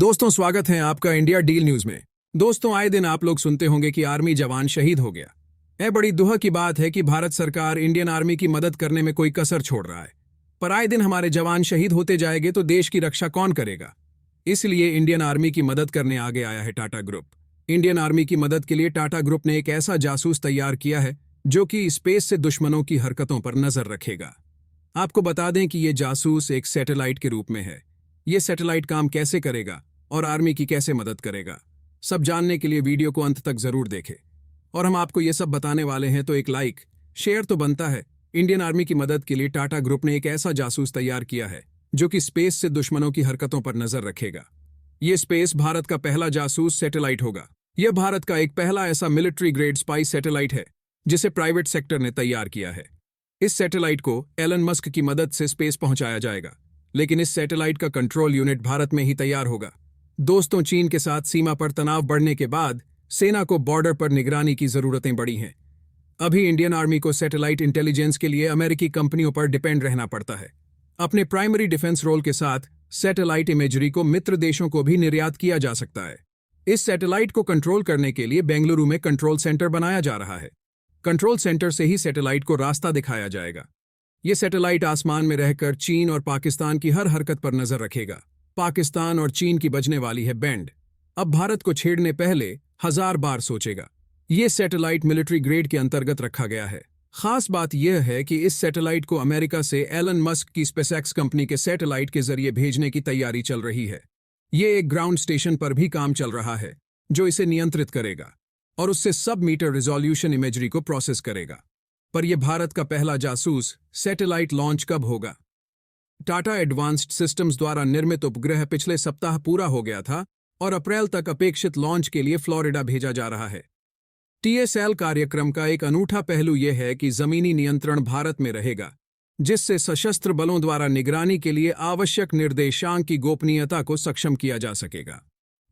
दोस्तों, स्वागत है आपका इंडिया डील न्यूज में। दोस्तों, आए दिन आप लोग सुनते होंगे कि आर्मी जवान शहीद हो गया। यह बड़ी दुख की बात है कि भारत सरकार इंडियन आर्मी की मदद करने में कोई कसर छोड़ रहा है। पर आए दिन हमारे जवान शहीद होते जाएंगे तो देश की रक्षा कौन करेगा? इसलिए इंडियन आर्मी की मदद करने आगे आया है टाटा ग्रुप। इंडियन आर्मी की मदद के लिए टाटा ग्रुप ने एक ऐसा जासूस तैयार किया है जो कि स्पेस से दुश्मनों की हरकतों पर नजर रखेगा। आपको बता दें कि यह जासूस एक सैटेलाइट के रूप में है। ये सैटेलाइट काम कैसे करेगा और आर्मी की कैसे मदद करेगा, सब जानने के लिए वीडियो को अंत तक जरूर देखें। और हम आपको ये सब बताने वाले हैं तो एक लाइक शेयर तो बनता है। इंडियन आर्मी की मदद के लिए टाटा ग्रुप ने एक ऐसा जासूस तैयार किया है जो कि स्पेस से दुश्मनों की हरकतों पर नजर रखेगा। ये स्पेस भारत का पहला जासूस सैटेलाइट होगा। यह भारत का एक पहला ऐसा मिलिट्री ग्रेड स्पाई सैटेलाइट है जिसे प्राइवेट सेक्टर ने तैयार किया है। इस सैटेलाइट को एलन मस्क की मदद से स्पेस पहुंचाया जाएगा, लेकिन इस सैटेलाइट का कंट्रोल यूनिट भारत में ही तैयार होगा। दोस्तों, चीन के साथ सीमा पर तनाव बढ़ने के बाद सेना को बॉर्डर पर निगरानी की जरूरतें बढ़ी हैं। अभी इंडियन आर्मी को सैटेलाइट इंटेलिजेंस के लिए अमेरिकी कंपनियों पर डिपेंड रहना पड़ता है। अपने प्राइमरी डिफेंस रोल के साथ सैटेलाइट इमेजरी को मित्र देशों को भी निर्यात किया जा सकता है। इस सैटेलाइट को कंट्रोल करने के लिए बेंगलुरु में कंट्रोल सेंटर बनाया जा रहा है। कंट्रोल सेंटर से ही सैटेलाइट को रास्ता दिखाया जाएगा। यह सैटेलाइट आसमान में रहकर चीन और पाकिस्तान की हर हरकत पर नजर रखेगा। पाकिस्तान और चीन की बजने वाली है बैंड। अब भारत को छेड़ने पहले 1000 बार सोचेगा। यह सैटेलाइट मिलिट्री ग्रेड के अंतर्गत रखा गया है। खास बात यह है कि इस सैटेलाइट को अमेरिका से एलन मस्क की स्पेसएक्स कंपनी के सैटेलाइट के जरिए भेजने की तैयारी चल रही है। यह एक ग्राउंड स्टेशन पर भी काम चल रहा है जो इसे नियंत्रित करेगा और उससे सब-मीटर रिजोल्यूशन इमेजरी को प्रोसेस करेगा। पर यह भारत का पहला जासूस सैटेलाइट लॉन्च कब होगा? टाटा एडवांस्ड सिस्टम्स द्वारा निर्मित उपग्रह पिछले सप्ताह पूरा हो गया था और अप्रैल तक अपेक्षित लॉन्च के लिए फ्लोरिडा भेजा जा रहा है। टीएसएल कार्यक्रम का एक अनूठा पहलू यह है कि जमीनी नियंत्रण भारत में रहेगा, जिससे सशस्त्र बलों द्वारा निगरानी के लिए आवश्यक निर्देशांक की गोपनीयता को सक्षम किया जा सकेगा।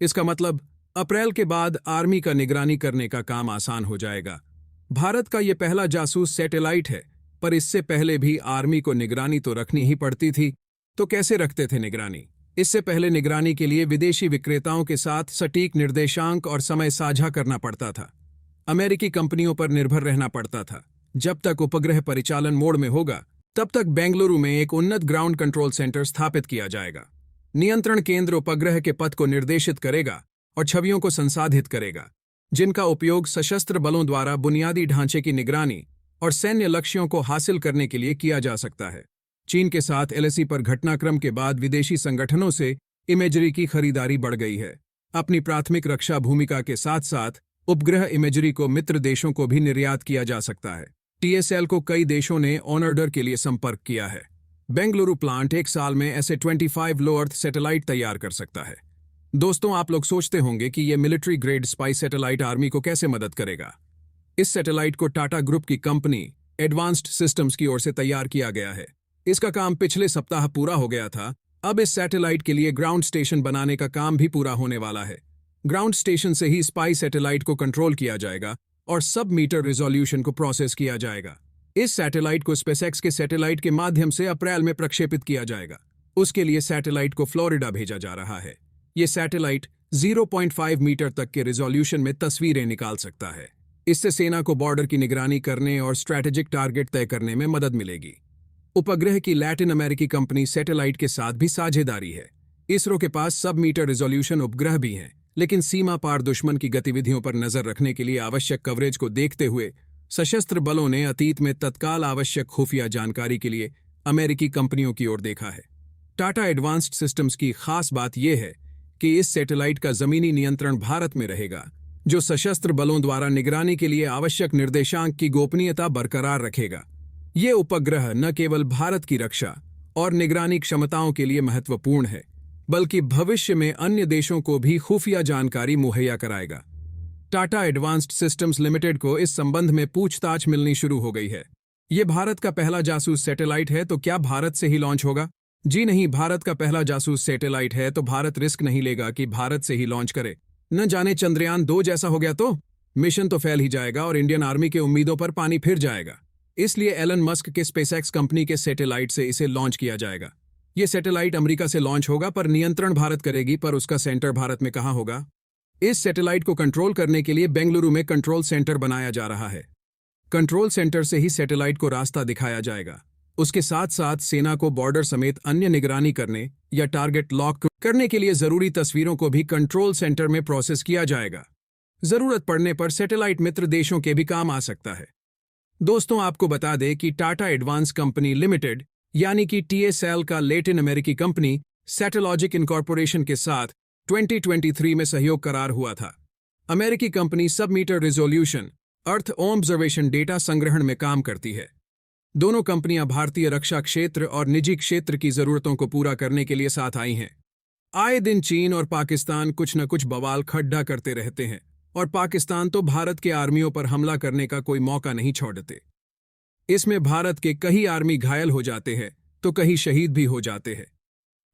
इसका मतलब अप्रैल के बाद आर्मी का निगरानी करने का काम आसान हो जाएगा। भारत का यह पहला जासूस सैटेलाइट है, पर इससे पहले भी आर्मी को निगरानी तो रखनी ही पड़ती थी। तो कैसे रखते थे निगरानी? इससे पहले निगरानी के लिए विदेशी विक्रेताओं के साथ सटीक निर्देशांक और समय साझा करना पड़ता था। अमेरिकी कंपनियों पर निर्भर रहना पड़ता था। जब तक उपग्रह परिचालन मोड में होगा, तब तक बेंगलुरु में एक उन्नत ग्राउंड कंट्रोल सेंटर स्थापित किया जाएगा। नियंत्रण केंद्र उपग्रह के पथ को निर्देशित करेगा और छवियों को संसाधित करेगा, जिनका उपयोग सशस्त्र बलों द्वारा बुनियादी ढांचे की निगरानी और सैन्य लक्ष्यों को हासिल करने के लिए किया जा सकता है। चीन के साथ एलएसी पर घटनाक्रम के बाद विदेशी संगठनों से इमेजरी की खरीदारी बढ़ गई है। अपनी प्राथमिक रक्षा भूमिका के साथ साथ उपग्रह इमेजरी को मित्र देशों को भी निर्यात किया जा सकता है। टीएसएल को कई देशों ने ऑन ऑर्डर के लिए संपर्क किया है। बेंगलुरु प्लांट एक साल में ऐसे 25 लो अर्थ सैटेलाइट तैयार कर सकता है। दोस्तों, आप लोग सोचते होंगे कि यह military grade spy satellite army को कैसे मदद करेगा। इस सैटेलाइट को टाटा ग्रुप की कंपनी एडवांस्ड सिस्टम्स की ओर से तैयार किया गया है। इसका काम पिछले सप्ताह पूरा हो गया था। अब इस सैटेलाइट के लिए ग्राउंड स्टेशन बनाने का काम भी पूरा होने वाला है। ग्राउंड स्टेशन से ही स्पाई सैटेलाइट को कंट्रोल किया जाएगा और सब मीटर रिजोल्यूशन को प्रोसेस किया जाएगा। इस सैटेलाइट को स्पेसएक्स के सैटेलाइट के माध्यम से अप्रैल में प्रक्षेपित किया जाएगा। उसके लिए सैटेलाइट को फ्लोरिडा भेजा जा रहा है। यह सैटेलाइट 0.5 मीटर तक के रिजोल्यूशन में तस्वीरें निकाल सकता है। इससे सेना को बॉर्डर की निगरानी करने और स्ट्रैटेजिक टारगेट तय करने में मदद मिलेगी। उपग्रह की लैटिन अमेरिकी कंपनी सैटेलाइट के साथ भी साझेदारी है। इसरो के पास सब मीटर रिजोल्यूशन उपग्रह भी हैं, लेकिन सीमा पार दुश्मन की गतिविधियों पर नजर रखने के लिए आवश्यक कवरेज को देखते हुए सशस्त्र बलों ने अतीत में तत्काल आवश्यक खुफिया जानकारी के लिए अमेरिकी कंपनियों की ओर देखा है। टाटा एडवांस्ड सिस्टम्स की खास बात यह है कि इस सैटेलाइट का जमीनी नियंत्रण भारत में रहेगा, जो सशस्त्र बलों द्वारा निगरानी के लिए आवश्यक निर्देशांक की गोपनीयता बरकरार रखेगा। ये उपग्रह न केवल भारत की रक्षा और निगरानी क्षमताओं के लिए महत्वपूर्ण है, बल्कि भविष्य में अन्य देशों को भी खुफिया जानकारी मुहैया कराएगा। टाटा एडवांस्ड सिस्टम्स लिमिटेड को इस संबंध में पूछताछ मिलनी शुरू हो गई है। ये भारत का पहला जासूस सैटेलाइट है, तो क्या भारत से ही लॉन्च होगा? जी नहीं, भारत का पहला जासूस सैटेलाइट है तो भारत रिस्क नहीं लेगा कि भारत से ही लॉन्च करे। न जाने चंद्रयान 2 जैसा हो गया तो मिशन तो फैल ही जाएगा और इंडियन आर्मी के उम्मीदों पर पानी फिर जाएगा। इसलिए एलन मस्क के स्पेसएक्स कंपनी के सैटेलाइट से इसे लॉन्च किया जाएगा। ये सैटेलाइट अमेरिका से लॉन्च होगा पर नियंत्रण भारत करेगी, पर उसका सेंटर भारत में कहाँ होगा? इस सैटेलाइट को कंट्रोल करने के लिए बेंगलुरु में कंट्रोल सेंटर बनाया जा रहा है। कंट्रोल सेंटर से ही सैटेलाइट को रास्ता दिखाया जाएगा। उसके साथ साथ सेना को बॉर्डर समेत अन्य निगरानी करने या टारगेट लॉक करने के लिए जरूरी तस्वीरों को भी कंट्रोल सेंटर में प्रोसेस किया जाएगा। जरूरत पड़ने पर सैटेलाइट मित्र देशों के भी काम आ सकता है। दोस्तों, आपको बता दें कि टाटा एडवांस कंपनी लिमिटेड यानी कि TSL का लैटिन अमेरिकी कंपनी सैटेलॉजिक इनकॉर्पोरेशन के साथ 2023 में सहयोग करार हुआ था। अमेरिकी कंपनी sub metre resolution earth observation data संग्रहण में काम करती है। दोनों कंपनियां भारतीय रक्षा क्षेत्र और निजी क्षेत्र की जरूरतों को पूरा करने के लिए साथ आई हैं। आए दिन चीन और पाकिस्तान कुछ न कुछ बवाल खड्डा करते रहते हैं और पाकिस्तान तो भारत के आर्मियों पर हमला करने का कोई मौका नहीं छोड़ते। इसमें भारत के कई आर्मी घायल हो जाते हैं तो कई शहीद भी हो जाते हैं।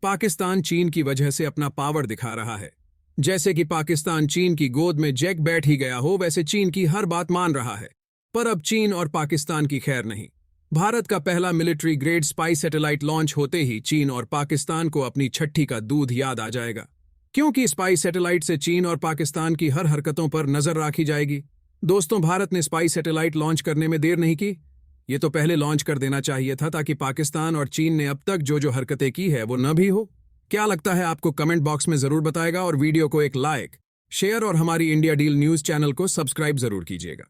पाकिस्तान चीन की वजह से अपना पावर दिखा रहा है। जैसे कि पाकिस्तान चीन की गोद में जैक बैठ ही गया हो, वैसे चीन की हर बात मान रहा है। पर अब चीन और पाकिस्तान की खैर नहीं। भारत का पहला military grade spy satellite launch होते ही चीन और पाकिस्तान को अपनी छठी का दूध याद आ जाएगा, क्योंकि स्पाई सैटेलाइट से चीन और पाकिस्तान की हर हरकतों पर नजर रखी जाएगी। दोस्तों, भारत ने स्पाई सैटेलाइट लॉन्च करने में देर नहीं की। ये तो पहले लॉन्च कर देना चाहिए था, ताकि पाकिस्तान और चीन ने अब तक जो हरकतें की है वो न भी हो। क्या लगता है आपको? कमेंट बॉक्स में जरूर बताएगा और वीडियो को एक लाइक, शेयर और हमारी इंडिया डील न्यूज चैनल को सब्सक्राइब जरूर कीजिएगा।